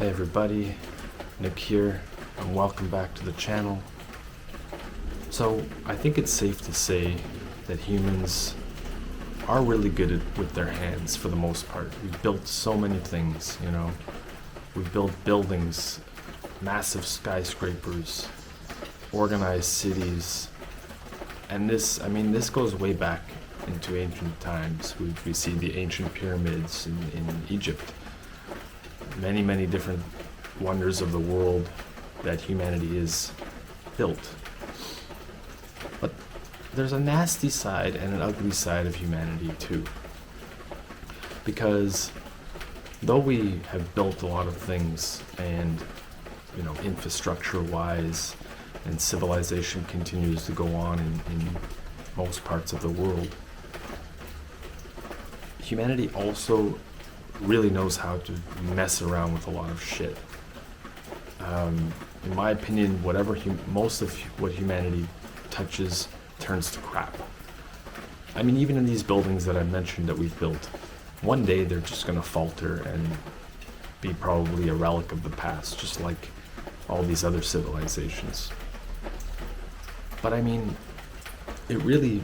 Hey everybody, Nick here, and welcome back to the channel. So, I think it's safe to say that humans are really good with their hands for the most part. We've built so many things, We've built buildings, massive skyscrapers, organized cities, and this goes way back into ancient times. We see the ancient pyramids in Egypt. Many different wonders of the world that humanity is built. But there's a nasty side and an ugly side of humanity too. Because though we have built a lot of things and, infrastructure-wise, and civilization continues to go on in most parts of the world, humanity also really knows how to mess around with a lot of shit. In my opinion, most of what humanity touches turns to crap. Even in these buildings that I mentioned that we've built, one day they're just gonna falter and be probably a relic of the past, just like all these other civilizations. But it really,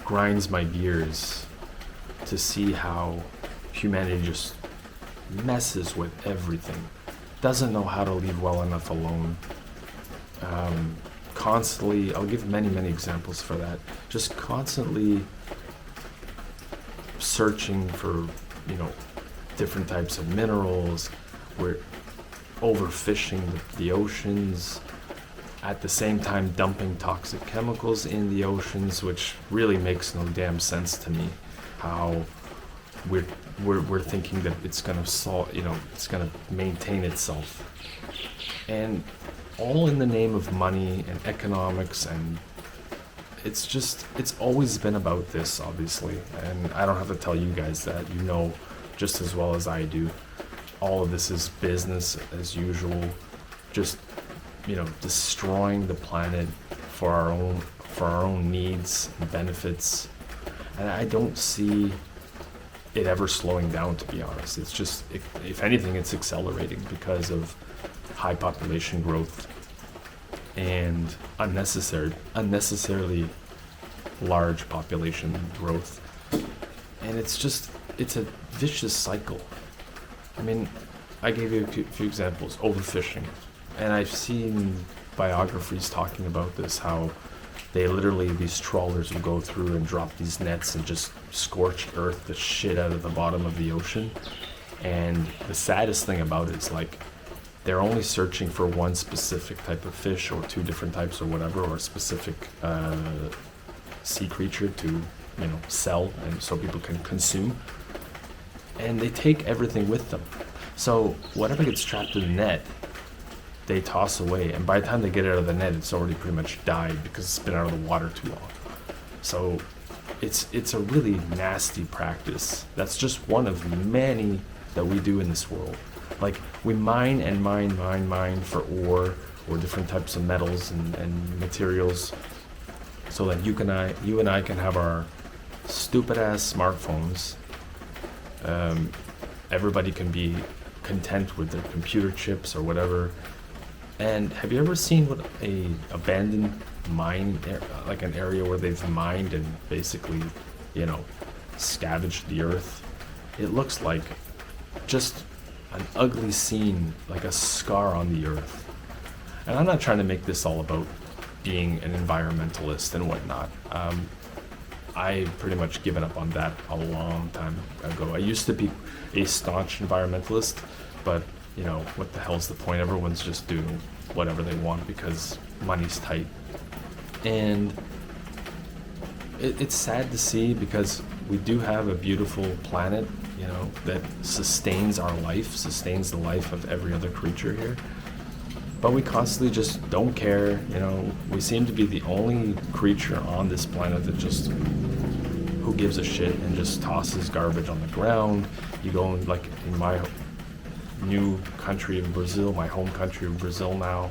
grinds my gears to see how humanity just messes with everything. Doesn't know how to leave well enough alone. Constantly, I'll give many examples for that. Just constantly searching for, different types of minerals. We're overfishing the oceans. At the same time, dumping toxic chemicals in the oceans, which really makes no damn sense to me. How we're thinking that it's gonna it's gonna maintain itself, and all in the name of money and economics, and it's always been about this, obviously, and I don't have to tell you guys that, just as well as I do. All of this is business as usual, just destroying the planet for our own needs and benefits. And I don't see it ever slowing down, to be honest. It's just, if anything, it's accelerating because of high population growth and unnecessarily large population growth. And it's a vicious cycle. I gave you a few examples. Overfishing. And I've seen biographies talking about this, how these trawlers will go through and drop these nets and just scorch earth the shit out of the bottom of the ocean. And the saddest thing about it is, they're only searching for one specific type of fish, or two different types, or whatever, or a specific sea creature to, sell, and so people can consume. And they take everything with them. So whatever gets trapped in the net, they toss away, and by the time they get it out of the net, it's already pretty much died because it's been out of the water too long. So it's a really nasty practice. That's just one of many that we do in this world. We mine and mine for ore or different types of metals and materials, so that you and I can have our stupid ass smartphones. Everybody can be content with their computer chips or whatever. And have you ever seen what a abandoned mine, an area where they've mined and basically, scavenged the earth? It looks like just an ugly scene, like a scar on the earth. And I'm not trying to make this all about being an environmentalist and whatnot. I pretty much given up on that a long time ago. I used to be a staunch environmentalist, but what the hell's the point? Everyone's just doing whatever they want because money's tight. And it's sad to see, because we do have a beautiful planet, that sustains our life, sustains the life of every other creature here. But we constantly just don't care, we seem to be the only creature on this planet that just, who gives a shit, and just tosses garbage on the ground. You go in my new country of Brazil, my home country of Brazil now,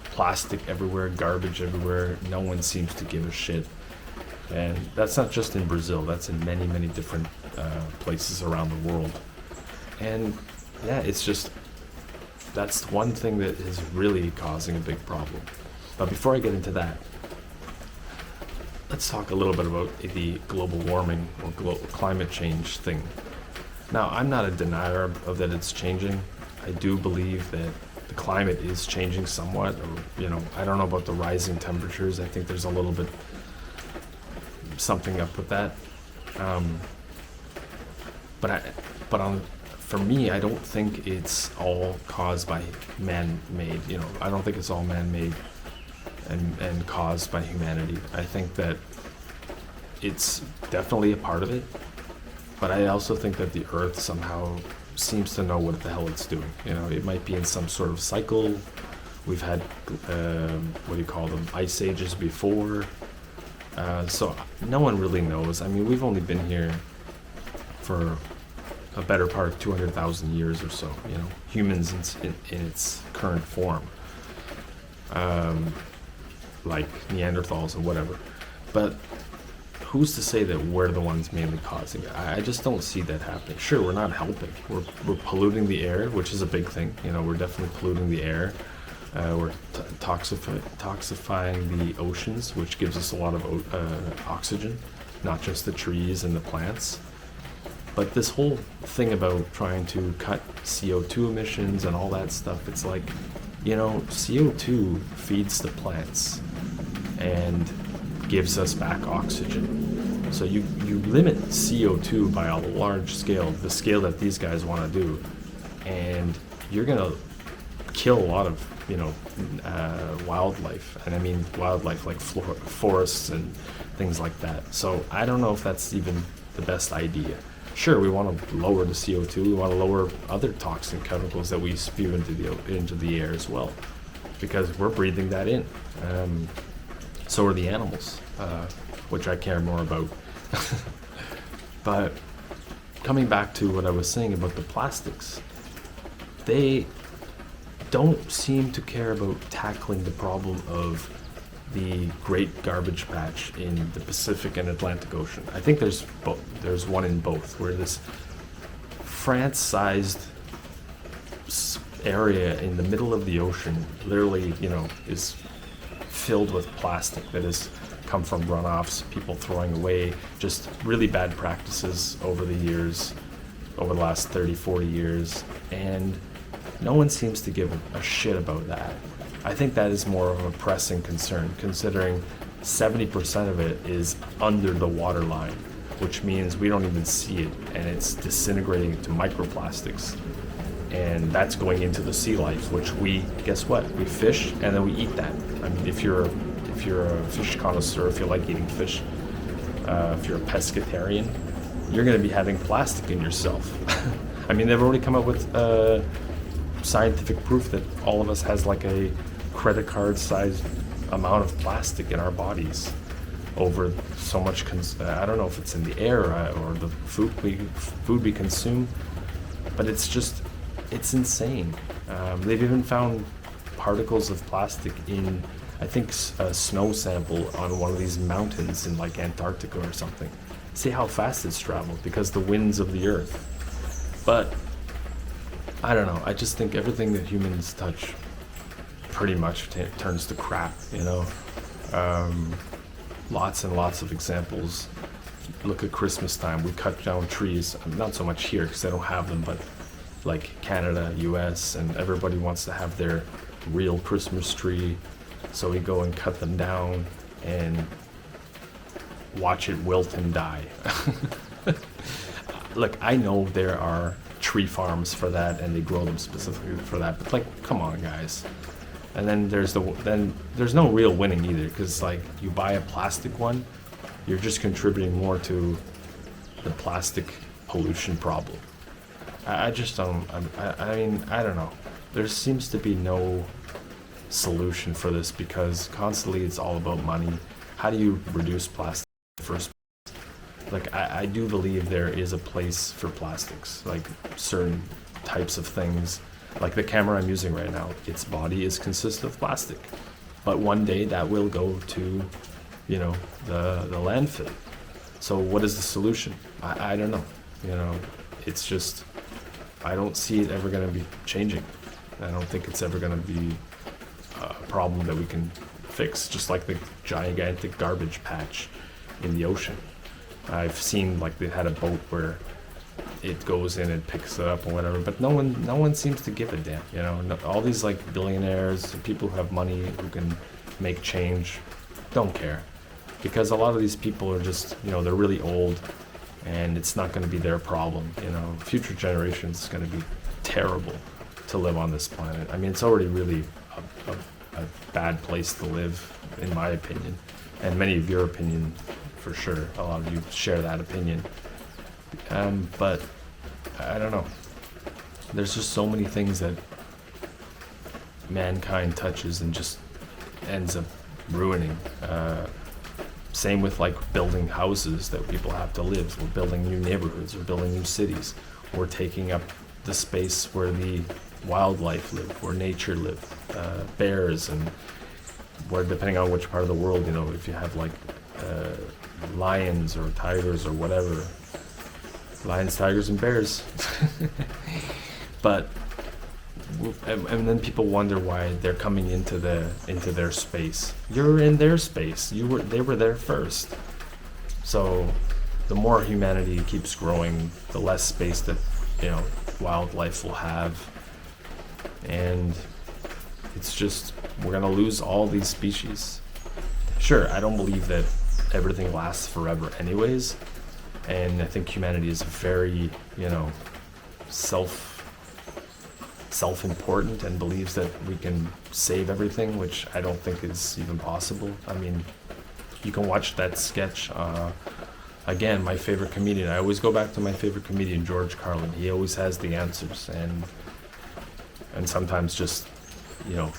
plastic everywhere, garbage everywhere. No one seems to give a shit. And that's not just in Brazil, that's in many different places around the world. And yeah, it's just, that's one thing that is really causing a big problem. But before I get into that, let's talk a little bit about the global warming or global climate change thing. Now, I'm not a denier of that it's changing. I do believe that the climate is changing somewhat, or, I don't know about the rising temperatures. I think there's a little bit something up with that. For me, I don't think it's all caused by man-made. I don't think it's all man-made and caused by humanity. I think that it's definitely a part of it, but I also think that the Earth somehow seems to know what the hell it's doing. It might be in some sort of cycle. We've had, ice ages before. So no one really knows. I mean, we've only been here for a better part of 200,000 years or so, humans in its current form. Like Neanderthals and whatever. But who's to say that we're the ones mainly causing it? I just don't see that happening. Sure, we're not helping. We're polluting the air, which is a big thing. We're definitely polluting the air. We're toxifying the oceans, which gives us a lot of oxygen, not just the trees and the plants. But this whole thing about trying to cut CO2 emissions and all that stuff, it's like, CO2 feeds the plants and gives us back oxygen. So you limit CO2 by a large scale, the scale that these guys want to do, and you're going to kill a lot of, wildlife. And I mean wildlife like forests and things like that. So I don't know if that's even the best idea. Sure, we want to lower the CO2. We want to lower other toxic chemicals that we spew into the air as well, because we're breathing that in. So are the animals, which I care more about. But coming back to what I was saying about the plastics, they don't seem to care about tackling the problem of the Great Garbage Patch in the Pacific and Atlantic Ocean. I think there's one in both, where this France-sized area in the middle of the ocean literally, is filled with plastic that has come from runoffs, people throwing away, just really bad practices over the last 30, 40 years, and no one seems to give a shit about that. I think that is more of a pressing concern, considering 70% of it is under the water line, which means we don't even see it, and it's disintegrating into microplastics. And that's going into the sea life, which we fish, and then we eat that. I mean, if you're a fish connoisseur, if you like eating fish, if you're a pescatarian, you're going to be having plastic in yourself. I mean, they've already come up with scientific proof that all of us has like a credit card sized amount of plastic in our bodies over so much I don't know if it's in the air or the food we consume, but it's insane. They've even found particles of plastic in, I think, a snow sample on one of these mountains in like Antarctica or something. See how fast it's traveled, because the winds of the earth. But I don't know, I just think everything that humans touch pretty much turns to crap, Lots and lots of examples. Look at Christmas time, we cut down trees, not so much here because they don't have them, but like Canada, US, and everybody wants to have their real Christmas tree, so we go and cut them down and watch it wilt and die. Look, I know there are tree farms for that, and they grow them specifically for that, but like, come on, guys. And then there's no real winning either, because like, you buy a plastic one, you're just contributing more to the plastic pollution problem. I just don't, I mean, I don't know. There seems to be no solution for this, because constantly it's all about money. How do you reduce plastic in the first place? Like, I do believe there is a place for plastics, like certain types of things. Like the camera I'm using right now, its body is consistent of plastic. But one day that will go to, the landfill. So what is the solution? I don't know. It's just, I don't see it ever going to be changing. I don't think it's ever going to be a problem that we can fix, just like the gigantic garbage patch in the ocean. I've seen like they had a boat where it goes in and picks it up or whatever, but no one seems to give a damn. You know, all these like billionaires, people who have money who can make change, don't care, because a lot of these people are just, you know, they're really old, and it's not going to be their problem. You know, future generations is going to be terrible to live on this planet. I mean, it's already really a bad place to live, in my opinion, and many of your opinion, for sure. A lot of you share that opinion. But I don't know. There's just so many things that mankind touches and just ends up ruining. Same with like building houses that people have to live. We're building new neighborhoods, we're building new cities. We're taking up the space where the wildlife live, where nature live, bears, and where, depending on which part of the world, you know, if you have like lions or tigers or whatever, lions, tigers, and bears. But and then people wonder why they're coming into their space. You're in their space. They were there first. So the more humanity keeps growing, the less space that, you know, wildlife will have. And it's just, we're gonna lose all these species. Sure, I don't believe that everything lasts forever anyways. And I think humanity is very, you know, self-important and believes that we can save everything, which I don't think is even possible. I mean, you can watch that sketch. Again, my favorite comedian. I always go back to my favorite comedian, George Carlin. He always has the answers, and sometimes just, you know,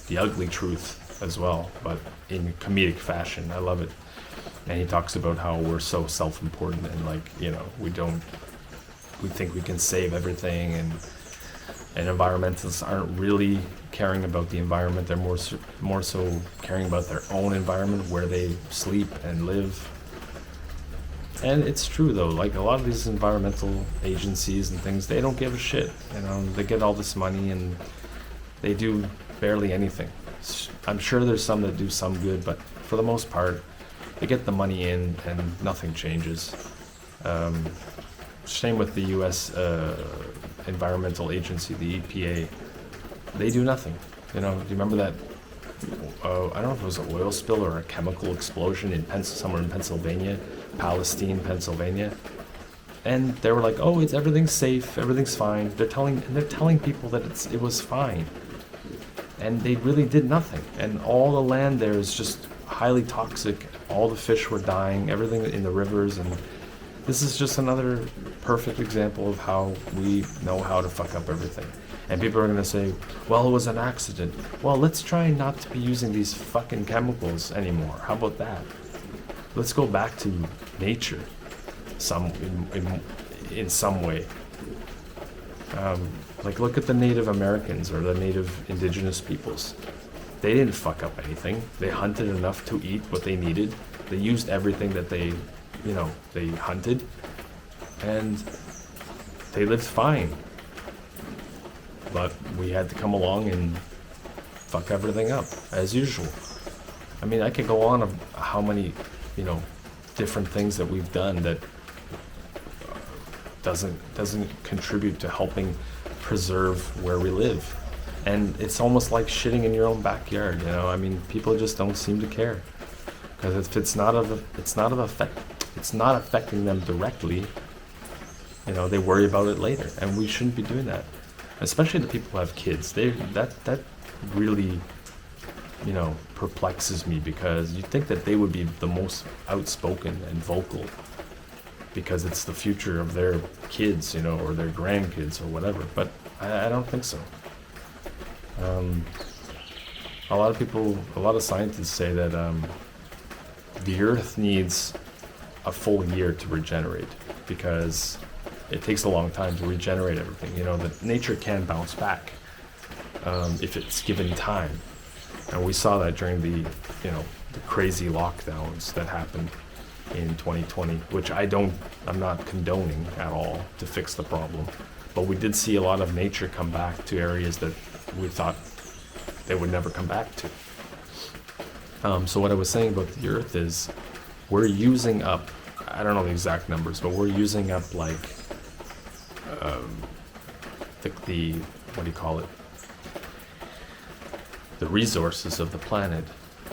the ugly truth as well, but in comedic fashion. I love it. And he talks about how we're so self-important, and like, you know, we think we can save everything, and environmentalists aren't really caring about the environment. They're more so caring about their own environment, where they sleep and live. And it's true though, like a lot of these environmental agencies and things, they don't give a shit. You know, they get all this money and they do barely anything. I'm sure there's some that do some good, but for the most part, they get the money in and nothing changes. Same with the U.S. Environmental Agency, the EPA. They do nothing. You know, do you remember that? I don't know if it was an oil spill or a chemical explosion in somewhere in Pennsylvania, Palestine, Pennsylvania, and they were like, "Oh, everything's safe, everything's fine." They're telling people that it was fine, and they really did nothing. And all the land there is just highly toxic. All the fish were dying, everything in the rivers, and this is just another perfect example of how we know how to fuck up everything. And people are going to say, well, it was an accident. Well, let's try not to be using these fucking chemicals anymore. How about that? Let's go back to nature in some way. Like, look at the Native Americans or the Native Indigenous peoples. They didn't fuck up anything. They hunted enough to eat what they needed. They used everything that they hunted, and they lived fine. But we had to come along and fuck everything up, as usual. I mean, I could go on of how many, you know, different things that we've done that doesn't contribute to helping preserve where we live. And it's almost like shitting in your own backyard, you know? I mean, people just don't seem to care. Because if it's not affecting them directly, you know, they worry about it later. And we shouldn't be doing that. Especially the people who have kids. That really, you know, perplexes me, because you'd think that they would be the most outspoken and vocal, because it's the future of their kids, you know, or their grandkids or whatever. But I don't think so. A lot of scientists say that the Earth needs a full year to regenerate, because it takes a long time to regenerate everything. You know, that nature can bounce back if it's given time. And we saw that during the crazy lockdowns that happened in 2020, which I'm not condoning at all to fix the problem. But we did see a lot of nature come back to areas that we thought they would never come back to. So what I was saying about the Earth is we're using up, I don't know the exact numbers, but we're using up like the what do you call it? The resources of the planet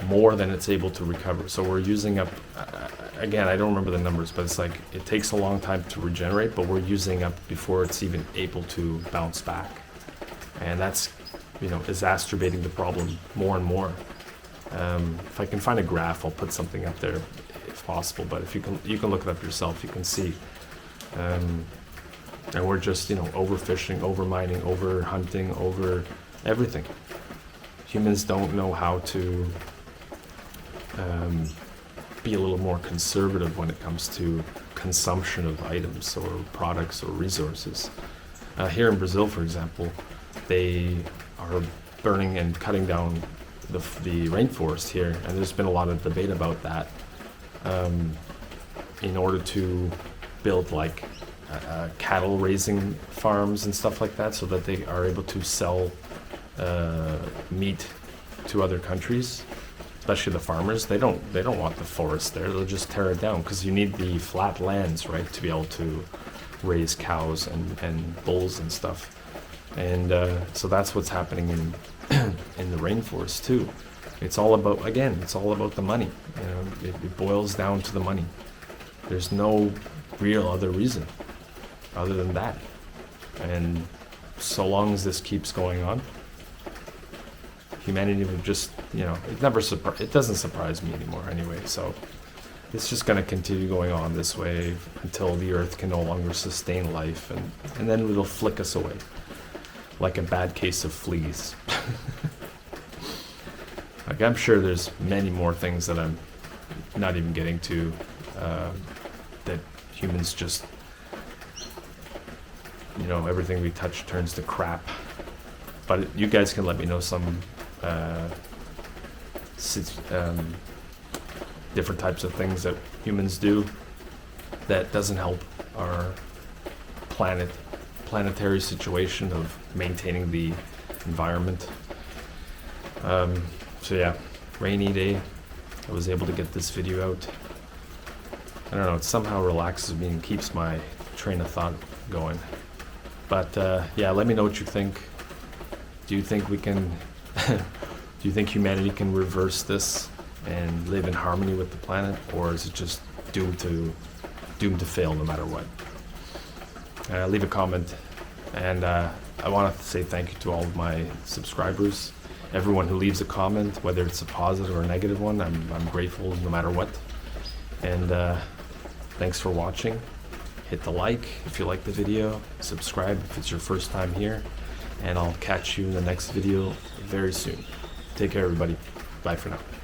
more than it's able to recover. So we're using up, again, I don't remember the numbers, but it's like it takes a long time to regenerate, but we're using up before it's even able to bounce back. And that's, exacerbating the problem more and more. If I can find a graph, I'll put something up there if possible, but if you can look it up yourself, you can see. And we're just, overfishing, over-mining, over-hunting, over everything. Humans don't know how to be a little more conservative when it comes to consumption of items or products or resources. Here in Brazil, for example, they are burning and cutting down the rainforest here, and there's been a lot of debate about that in order to build like cattle raising farms and stuff like that, so that they are able to sell meat to other countries, especially the farmers. They don't want the forest there. They'll just tear it down because you need the flat lands, right, to be able to raise cows and bulls and stuff. And so that's what's happening in the rainforest too. It's all about the money. It boils down to the money. There's no real other reason other than that. And so long as this keeps going on, humanity would just, it doesn't surprise me anymore anyway. So it's just going to continue going on this way until the Earth can no longer sustain life, and then it'll flick us away like a bad case of fleas. Like, I'm sure there's many more things that I'm not even getting to, that humans just, everything we touch turns to crap. But you guys can let me know some different types of things that humans do that doesn't help our planetary situation of maintaining the environment. So yeah, rainy day. I was able to get this video out. I don't know, it somehow relaxes me and keeps my train of thought going. But yeah, let me know what you think. Do you think we can, do you think humanity can reverse this and live in harmony with the planet, or is it just doomed to fail no matter what? Leave a comment, and I want to say thank you to all of my subscribers. Everyone who leaves a comment, whether it's a positive or a negative one, I'm grateful no matter what. And thanks for watching. Hit the like if you like the video, subscribe if it's your first time here, and I'll catch you in the next video very soon. Take care, everybody. Bye for now.